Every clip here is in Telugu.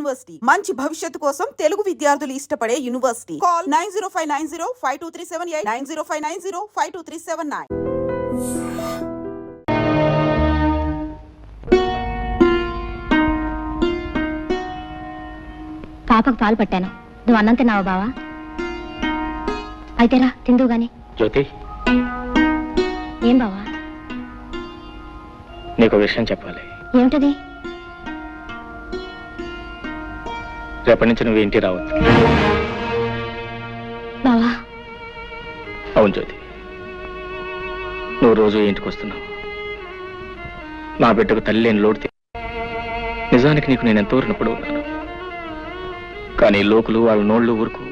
యూనివర్సిటీ మంచి భవిష్యత్తు కోసం తెలుగు విద్యార్థులు ఇష్టపడే యూనివర్సిటీ. కాల్ 9059052378 9059052379. పాపకు పాలు పట్టాను. నువ్వు అన్నం తిన్నావా బావా? అయితేరా తిందు గాని. జ్యోతి, ఏం బావా? నీకు విషయం చెప్పాలి. ఏమిటది? రేపటి నుంచి నువ్వు ఇంటికి రావచ్చు. బావా? అవును జ్యోతి, నువ్వు రోజు ఇంటికి వస్తున్నావు. నా బిడ్డకు తల్లి లేని లోటు. నిజానికి నీకు నేను ఎంతో రుణపడి ఉన్నాను. కానీ లోకులు వాళ్ళ నోళ్ళు ఊరుకు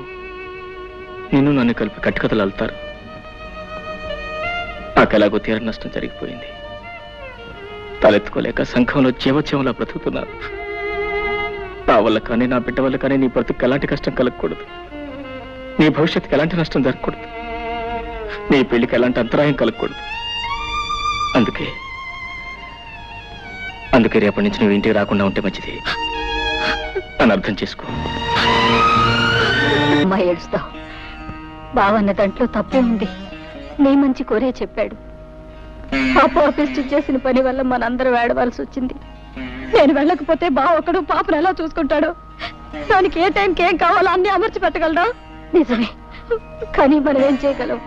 నిన్ను నన్ను కలిపి కట్టుకథలు అల్లుతారు. నాకు ఎలాగో తీర నష్టం జరిగిపోయింది. తలెత్తుకోలేక సంఘంలో చేవచేవలా బ్రతుకుతున్నాను. నా వల్ల కానీ నా బిడ్డ వల్ల కానీ నీ బ్రతుకు ఎలాంటి కష్టం కలగకూడదు. నీ భవిష్యత్తుకి ఎలాంటి నష్టం జరగకూడదు. నీ పెళ్లికి ఎలాంటి అంతరాయం కలగకూడదు. అందుకే రేపటి నుంచి నువ్వు ఇంటికి రాకుండా ఉంటే మంచిది అని అర్థం చేసుకో. అమ్మా ఏడుస్తావు. బావన్న దాంట్లో తప్పే ఉంది. నీ మంచి కోరే చెప్పాడు. పాపిస్ట్ చేసిన పని వల్ల మనందరూ వేడవలసి వచ్చింది. నేను వెళ్ళకపోతే బావ ఒకడు పాపను ఎలా చూసుకుంటాడు? దానికి ఏ టైంకి ఏం కావాలో అన్ని అమర్చి పెట్టగలరా? నిజమే, కానీ మనం ఏం చేయగలం?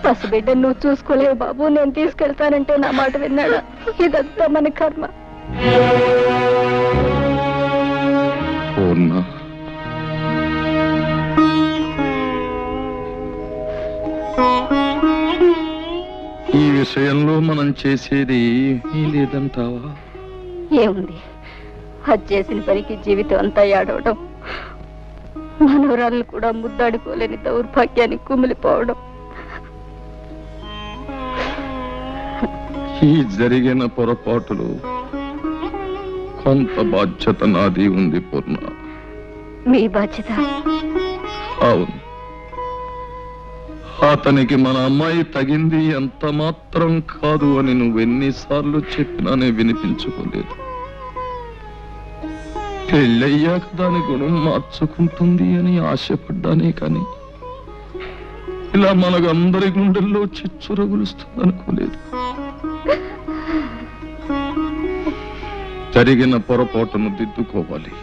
పసిబిడ్డ నువ్వు చూసుకోలేవు బాబు. నేను తీసుకెళ్తానంటే నా మాట విన్నాడా? ఇదంతా మన కర్మ. ఈ విషయంలో మనం చేసేది లేదంటావా? ఏముంది, అది చేసిన పనికి జీవితం అంతా ఏడవడం, మనవరాళ్ళు కూడా ముద్దాడుకోలేని దౌర్భాగ్యానికి కుమిలిపోవడం. ఈ జరిగిన పొరపాటులు కొంత బాధ్యత నాది ఉంది పూర్ణ. మీ బాధ్యత? అవును. అతనికి మన అమ్మాయి తగింది ఎంత మాత్రం కాదు అని నువ్వెన్నిసార్లు చెప్పినానే వినిపించుకోలేదు. పెళ్ళయ్యాక దాని గుణం మార్చుకుంటుంది అని ఆశపడ్డానే కానీ ఇలా మనకందరి గుండెల్లో చిచ్చు రగులుస్తుంది అనుకోలేదు. జరిగిన పొరపాటును దిద్దుకోవాలి.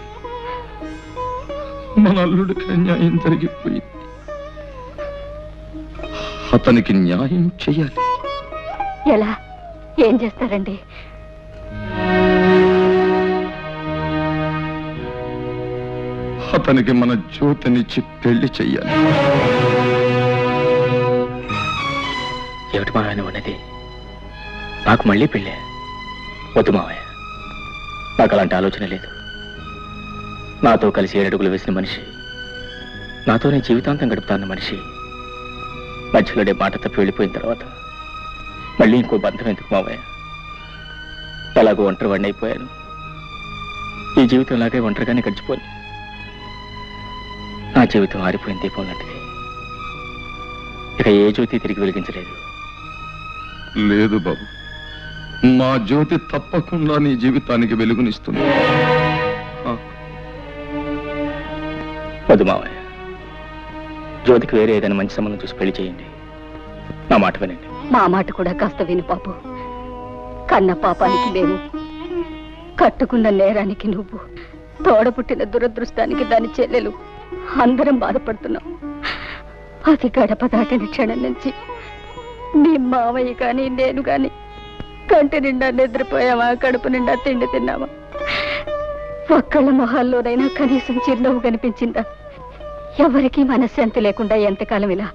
మన అల్లుడికి న్యాయం జరిగిపోయింది. అతనికి న్యాయం చెయ్యాలి. ఎలా? ఏం చేస్తారండి? అతనికి మన జ్యోతినిచ్చి పెళ్లి చెయ్యాలి. ఏమిటి మావయ్య ఉన్నది? నాకు మళ్ళీ పెళ్ళే? వద్దు మావయ్య, నాకు అలాంటి ఆలోచన లేదు. నాతో కలిసి 7 అడుగులు వేసిన మనిషి, నాతోనే జీవితాంతం గడుపుతాన్న మనిషి మధ్యలోనే మాట తప్పి వెళ్ళిపోయిన తర్వాత మళ్ళీ ఇంకో బంధం ఎందుకు మావయ్య? ఎలాగో ఒంటరి వాడిని అయిపోయాను. ఈ జీవితం లాగే ఒంటరిగానే గడిచిపోయి నా జీవితం ఆరిపోయిన దీపం లాంటిది. ఇక ఏ జ్యోతి తిరిగి వెలిగించలేదు. లేదు బాబు, మా జ్యోతి తప్పకుండా నీ జీవితానికి వెలుగునిస్తుంది. వద్దు మావయ్య, జ్యోతికి వేరే ఏదైనా మంచి సంబంధం చూసి పెళ్లి చేయండి. నా మాట వినండి. మా మాట కూడా కాస్త విను పాపు. కన్న పాపానికి మేము, కట్టుకున్న నేరానికి నువ్వు, తోడపుట్టిన దురదృష్టానికి దాని చెల్లెలు అందరం బాధపడుతున్నాం. అది గడప దాటిన క్షణం నుంచి నీ మావయ్య కానీ నేను కానీ కంటి నిండా నిద్రపోయావా, కడుపు నిండా తిండి తిన్నావా? ఒక్కళ్ళ మొహాల్లోనైనా కనీసం చిరునవ్వు కనిపించిందా? ఎవరికీ మనశ్శాంతి లేకుండా ఎంతకాలం ఇలా?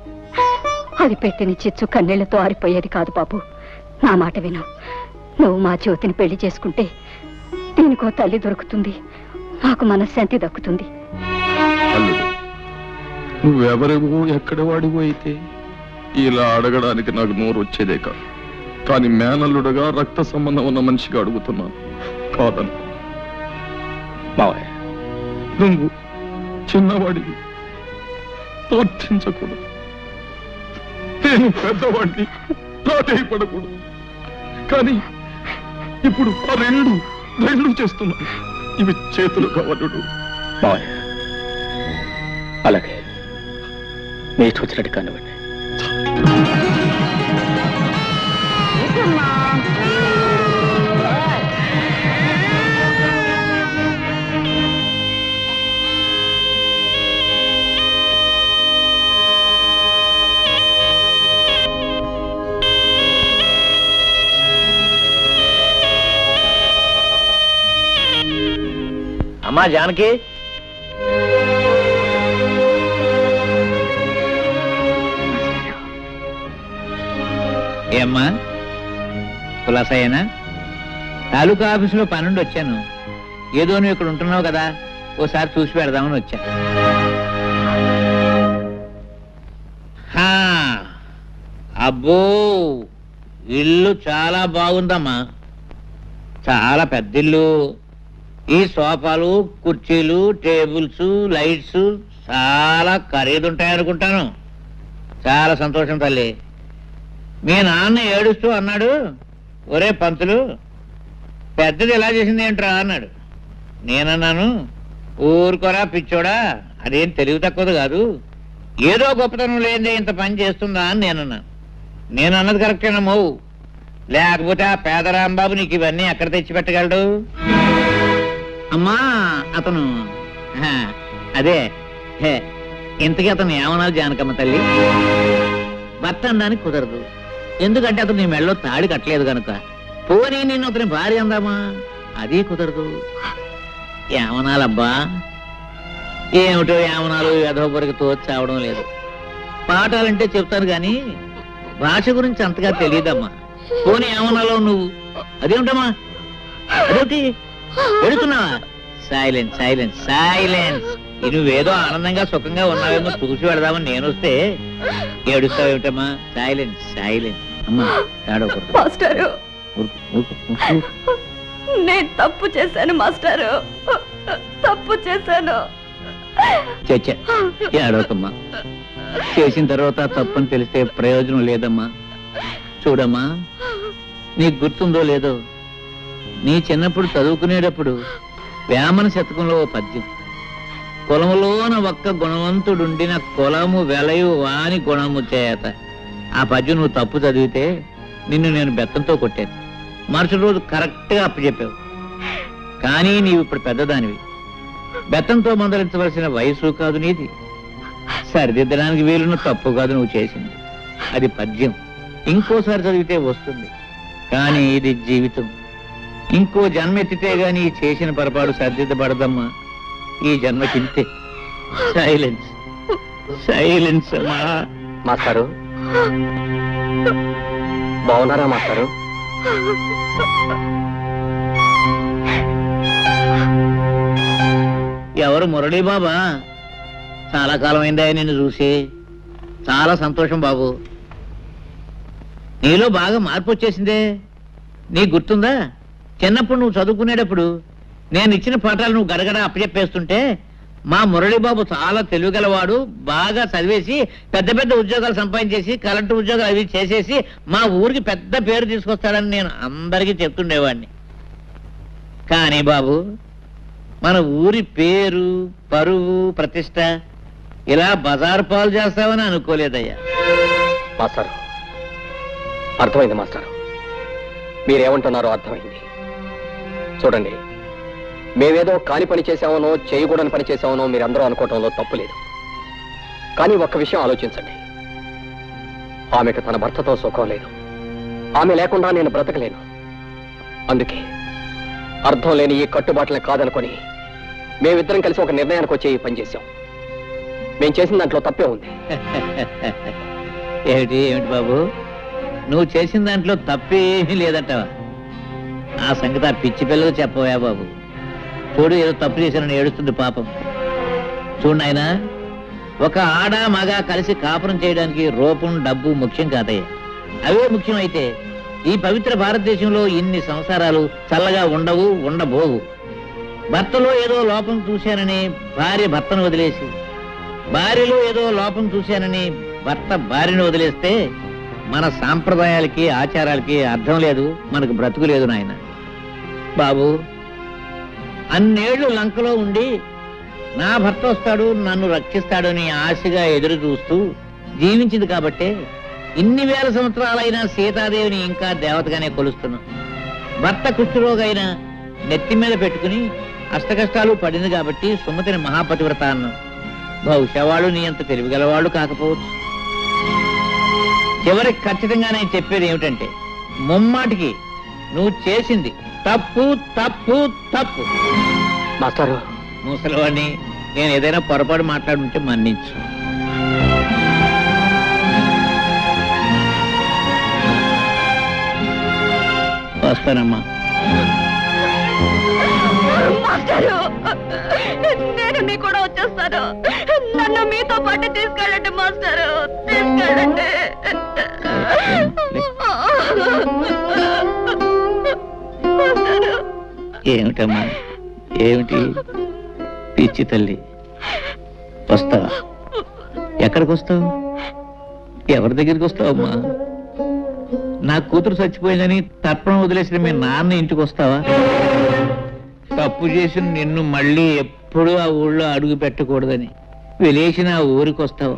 అది పెట్టిన చిచ్చు కన్నీళ్లతో ఆరిపోయేది కాదు బాబు. నా మాట విను. నువ్వు మా జ్యోతిని పెళ్లి చేసుకుంటే దీనికో తల్లి దొరుకుతుంది, మాకు మనశ్శాంతి దక్కుతుంది. అల్లుడు, నువ్వెవరివో ఎక్కడ వాడివో అయితే ఇలా అడగడానికి నాకు నోరు వచ్చేదే కాదు. కానీ మేనల్లుడుగా రక్త సంబంధం ఉన్న మనిషిగా అడుగుతున్నాను. కాదను. మావయ్య, నువ్వు చిన్నవాడివి, ప్రార్థించకూడదు. నేను పెద్దవాడిని, ప్రాధేయపడకూడదు. కానీ ఇప్పుడు ఆ రెండు చేస్తున్నాను. ఇవి చేతులు కవలుడు. మావయ్య అలాగే మీ ఇష్టం వచ్చినట్టు కానివ్వండి. అమ్మా జానకి, ఏమ్మా కులాసయ్యనా? తాలూకా ఆఫీసులో పనుండి వచ్చాను. ఏదో నువ్వు ఇక్కడ ఉంటున్నావు కదా, ఓసారి చూసి పెడదామని వచ్చా. హా, అబ్బో ఇల్లు చాలా బాగుందమ్మా, చాలా పెద్ద ఇల్లు. ఈ సోఫాలు, కుర్చీలు, టేబుల్స్, లైట్స్ చాలా ఖరీదుంటాయనుకుంటాను. చాలా సంతోషం తల్లి. మీ నాన్న ఏడుస్తూ అన్నాడు, ఒరే పంతులు పెద్దది ఎలా చేసింది ఏంట్రా అన్నాడు. నేనన్నాను, ఊరుకోరా పిచ్చోడా, అదేం తెలివి తక్కువది కాదు, ఏదో గొప్పతనం లేదే ఇంత పని చేస్తుందా అని నేనన్నాను. నేను అన్నది కరెక్టేనమ్మో, లేకపోతే ఆ పేదరాంబాబు నీకు ఇవన్నీ ఎక్కడ తెచ్చిపెట్టగలడు? అమ్మా అతను అదే ఇంతకీ అతను ఏమన్నారు జానకమ్మ తల్లి? భర్త అనడానికి కుదరదు, ఎందుకంటే అతను నీ మెళ్ళలో తాడి కట్టలేదు కనుక. పోనీ నేను అతని భార్య అందామా, అది కుదరదు. ఏమనాలబ్బా, ఏమిటో ఏమనాలు యథోపరికి తోచావడం లేదు. పాఠాలంటే చెప్తాను గాని భాష గురించి అంతగా తెలియదమ్మా. పోనీ ఏమనాలో నువ్వు, అదేమిటమ్మా, అదేమిటి ఎడుతున్నావా? Silence silence silence. నువ్వేదో ఆనందంగా సుఖంగా ఉన్నావేమో చూసి పెడదామని నేను వస్తే ఏడుస్తావేమిటమ్మా? Silence silence. అమ్మా ఏడవకూడదు. మాస్టారు, నేను తప్పు చేశాను మాస్టారు, తప్పు చేశాను. చచ్చ ఏడవకమ్మా, చేసిన తర్వాత తప్పని తెలిస్తే ప్రయోజనం లేదమ్మా. చూడమ్మా, నీకు గుర్తుందో లేదో, నీ చిన్నప్పుడు చదువుకునేటప్పుడు వేమన శతకంలో ఓ పద్యం, కులములోన ఒక్క గుణవంతుడుండిన కులము వెలయు వాని గుణము చేత. ఆ పద్యం నువ్వు తప్పు చదివితే నిన్ను నేను బెత్తంతో కొట్టాను. మరుసటి రోజు కరెక్ట్గా అప్పచెప్పావు. కానీ నీవు ఇప్పుడు పెద్దదానివి, బెత్తంతో మందలించవలసిన వయసు కాదు నీది. సరిదిద్దడానికి వీలున్న తప్పు కాదు నువ్వు చేసింది. అది పద్యం, ఇంకోసారి చదివితే వస్తుంది. కానీ ఇది జీవితం, ఇంకో జన్మ ఎత్తితే గాని చేసిన పొరపాటు సరిదిద్దబడదమ్మా. ఈ జన్మకింతే. సైలెన్స్ సైలెన్స్ అమ్మా. మాస్టారు బాగున్నారా మాస్టారు? ఎవరు? మురళీ బాబా? చాలా కాలం అయిందా నిన్ను చూసి. చాలా సంతోషం బాబు. నీలో బాగా మార్పు వచ్చేసిందే. నీకు గుర్తుందా, చిన్నప్పుడు నువ్వు చదువుకునేటప్పుడు నేను ఇచ్చిన పాఠాలు నువ్వు గడగడ అప్పచెప్పేస్తుంటే మా మురళీబాబు చాలా తెలివిగలవాడు, బాగా చదివేసి పెద్ద పెద్ద ఉద్యోగాలు సంపాదించేసి కరెంటు ఉద్యోగాలు అవి చేసేసి మా ఊరికి పెద్ద పేరు తీసుకొస్తాడని నేను అందరికీ చెప్తుండేవాడిని. కానీ బాబు, మన ఊరి పేరు, పరువు, ప్రతిష్ట ఇలా బజారు పాలు చేస్తావని అనుకోలేదయ్యా. మాస్టారు అర్థమైంది మాస్టారు, మీరేమంటున్నారో అర్థమైంది. చూడండి, మేమేదో కాని పని చేశామనో చేయకూడని పని చేశామనో మీరందరూ అనుకోవటంలో తప్పు లేదు. కానీ ఒక్క విషయం ఆలోచించండి, ఆమెకు తన భర్తతో సుఖం లేదు. ఆమె లేకుండా నేను బ్రతకలేను. అందుకే అర్థం లేని ఈ కట్టుబాట్లని కాదనుకొని మేమిద్దరం కలిసి ఒక నిర్ణయానికి వచ్చి ఈ పని చేశాం. మేం చేసిన దాంట్లో తప్పే ఉంది. ఏమిటి ఏమిటి బాబు, నువ్వు చేసిన దాంట్లో తప్పేమీ లేదంటావా? ఆ సంగతి ఆ పిచ్చి పిల్లలు చెప్పవా బాబు. చూడు, ఏదో తప్పు చేశానని ఏడుస్తుంది పాపం. చూడు నాయనా, ఒక ఆడ మగ కలిసి కాపురం చేయడానికి రూపం, డబ్బు ముఖ్యం కాదయ్యా. అవే ముఖ్యం అయితే ఈ పవిత్ర భారతదేశంలో ఇన్ని సంసారాలు చల్లగా ఉండవు, ఉండబోవు. భర్తలో ఏదో లోపం చూశానని భార్య భర్తను వదిలేసి, భార్యలో ఏదో లోపం చూశానని భర్త భార్యను వదిలేస్తే మన సాంప్రదాయాలకి ఆచారాలకి అర్థం లేదు, మనకు బ్రతుకు లేదు నాయన. బాబు, అన్నేళ్లు లంకలో ఉండి నా భర్త వస్తాడు నన్ను రక్షిస్తాడని ఆశగా ఎదురు చూస్తూ జీవించింది కాబట్టే ఇన్ని వేల సంవత్సరాలైనా సీతాదేవిని ఇంకా దేవతగానే కొలుస్తున్నాం. భర్త కుష్ఠరోగైన నెత్తి మీద పెట్టుకుని అష్టకష్టాలు పడింది కాబట్టి సుమతిని మహాపతివ్రత అన్నాం. బహుశా వాళ్ళు నీ అంత తెలివిగలవాళ్ళు కాకపోవచ్చు. చివరికి ఖచ్చితంగా నేను చెప్పేది ఏమిటంటే, ముమ్మాటికి నువ్వు చేసింది తప్పు తప్పు తప్పు. మాస్టారు, ముసలివాడిని నేను ఏదైనా పొరపాటు మాట్లాడుంటే మన్నించు. వస్తానమ్మా. మాస్టారు, నేను మీ కూడా వచ్చేస్తాను. నన్ను మీతో పాటు తీసుకెళ్ళండి మాస్టారు, తీసుకెళ్ళండి. ఏమిటమ్మా, ఏమిటి పిచ్చి తల్లి? వస్తావా? ఎక్కడికి వస్తావు? ఎవరి దగ్గరికి వస్తావమ్మా? నా కూతురు చచ్చిపోయిందని తర్పణం వదిలేసిన మీ నాన్న ఇంటికి వస్తావా? తప్పు చేసిన నిన్ను మళ్ళీ ఎప్పుడూ ఆ ఊళ్ళో అడుగు పెట్టకూడదని వెలేసిన ఆ ఊరికి వస్తావా?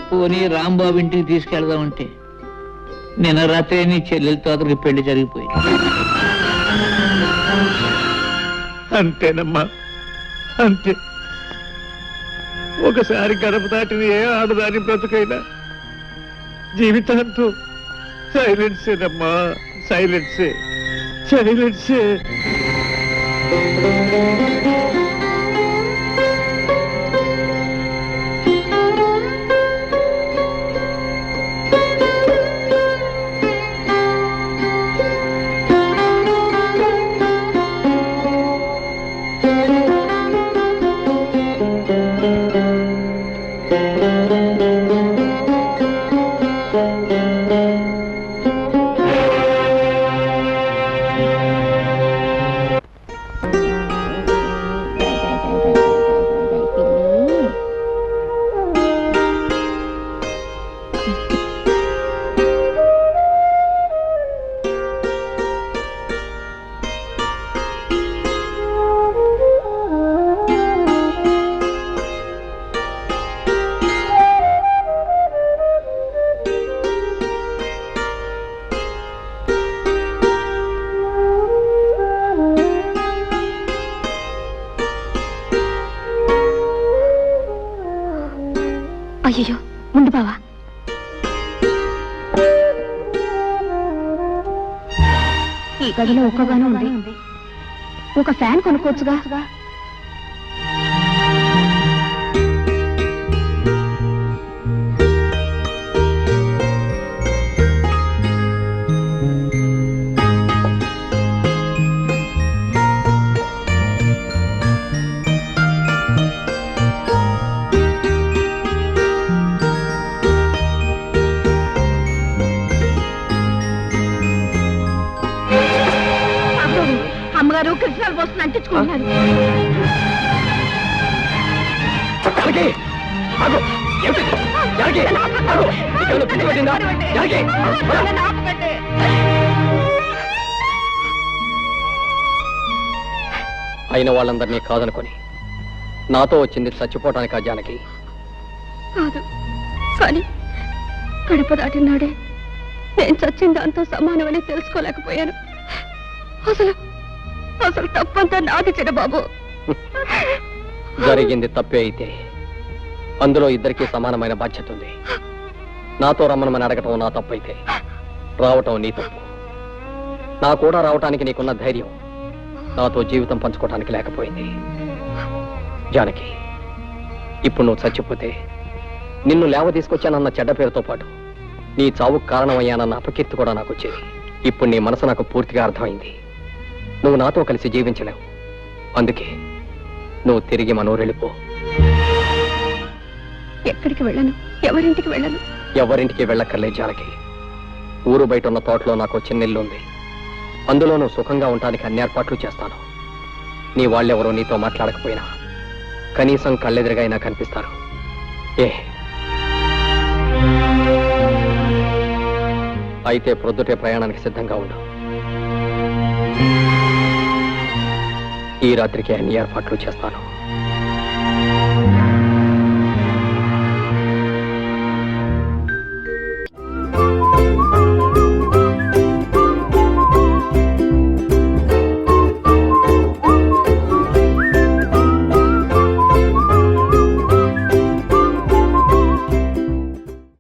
పోనీ రాంబాబు ఇంటికి తీసుకెళ్దామంటే నిన్న రాత్రి నీ చెల్లెలతో అతనికి పెళ్లి జరిగిపోయింది. అంతేనమ్మా, అంతే. ఒకసారి గడప దాటిన ఏ ఆడదాని బ్రతుకైనా జీవితాంతో సైలెన్సేనమ్మా, సైలెన్సే, సైలెన్సే. అయ్యో, ఉండు బావా. ఈ గదిలో ఒక్కగానే ఉంది. ఒక ఫ్యాన్ కొనుక్కోవచ్చుగా. అమ్మగారు కృష్ణాలు పోస్తున్న అంటించుకుంటున్నారు. అయిన వాళ్ళందరినీ కాదనుకొని నాతో వచ్చింది చచ్చిపోవటానికి. ఆ జానకి కాదు, కానీ కడుపు దాటినాడే నేను చచ్చిన దాంతో సమానమని తెలుసుకోలేకపోయాను. అసలు అసలు తప్పంతా నాది చిన్నబాబు. జరిగింది తప్పే అయితే అందులో ఇద్దరికీ సమానమైన బాధ్యత ఉంది. నాతో రమ్మనమని అడగటం నా తప్పు అయితే రావటం నీ తప్పు. నా కూడా రావటానికి నీకున్న ధైర్యం నాతో జీవితం పంచుకోవటానికి లేకపోయింది. జానకి, ఇప్పుడు నువ్వు చచ్చిపోతే నిన్ను లేవ తీసుకొచ్చానన్న చెడ్డ పేరుతో పాటు నీ చావుకు కారణమయ్యానన్న అపకీర్తి కూడా నాకు వచ్చేది. ఇప్పుడు నీ మనసు నాకు పూర్తిగా అర్థమైంది. నువ్వు నాతో కలిసి జీవించలేవు. అందుకే నువ్వు తిరిగి మనూరెళ్ళిపో. ఎక్కడికి వెళ్ళను, ఎవరింటికి వెళ్ళను. ఎవరింటికి వెళ్ళక్కర్లే జానకి. ఊరు బయట ఉన్న తోటలో నాకు చిన్న ఇల్లు ఉంది. అందులో నువ్వు సుఖంగా ఉండటానికి అన్ని ఏర్పాట్లు చేస్తాను. నీ వాళ్ళెవరో నీతో మాట్లాడకపోయినా కనీసం కళ్ళెదురుగైనా కనిపిస్తారు. అయితే ప్రొద్దుటే ప్రయాణానికి సిద్ధంగా ఉండు. ఈ రాత్రికి అన్ని ఏర్పాట్లు చేస్తాను.